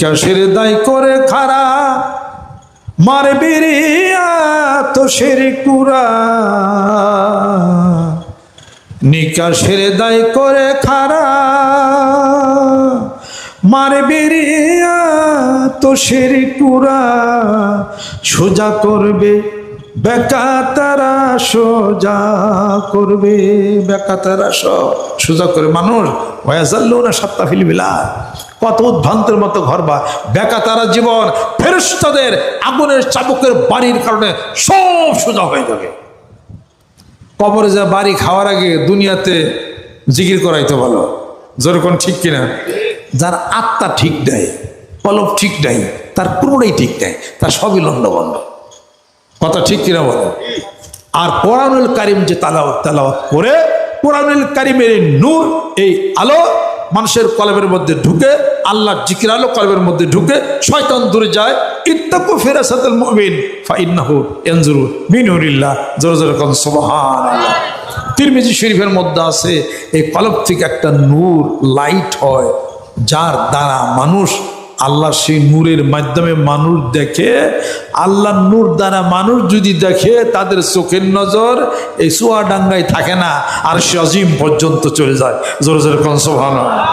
নিকাশের দায় করে খারা মারে বেরিয়া তো সেরে কুরা নিকাশের দায় করে খারা মারে বেরিয়া তো সেরে কুরা সোজা করবে বেকাতারা সোজা করবে বেকাতারা সোজা করে মানুষ ওয়াজাল্লু না সাত্তা ফিলবিলা কত উদ্ভ্রান্তের মতো ঘর বা বেকাতারা জীবন ফেরেশতাদের আগুনের চাবুকের বাড়ির কারণে সব সোজা হয়ে যাবে। কবরে যা বাড়ি খাওয়ার আগে দুনিয়াতে জিকির করাইতে ভালো যেরকম ঠিক কিনা। যার আত্মা ঠিক দেয় কলব ঠিক দেয় তার পুরোটাই ঠিক দেয় তার সবই লন্ডভন্ড কথা ঠিক কিনা বলো। আর কোরআনুল কারিম যে তেলাওয়াত করে কোরআনুল কারিমের এই নূর এই আলো মানুষের কলবের মধ্যে ঢুকে আল্লাহর জিকির আলো কলবের মধ্যে ঢুকে শয়তান দূরে যায়। ইত্তাকু ফিরাসাতুল মুমিন ফাইন্নাহু ইয়ানজুরু বিনুরিল্লাহ জোরে জোরে কোন সুবহানাল্লাহ। তিরমিজি শরীফের মধ্যে আছে এই কলব থেকে একটা নূর লাইট হয় যার দ্বারা মানুষ আল্লাহ সেই নূরের মাধ্যমে মানুষ দেখে। আল্লাহর নূর দ্বারা মানুষ যদি দেখে তাদের চোখের নজর এই চুয়াডাঙ্গায় থাকে না আর সে আজিম পর্যন্ত চলে যায় জোরে জোরে কোন সুবহানাল্লাহ।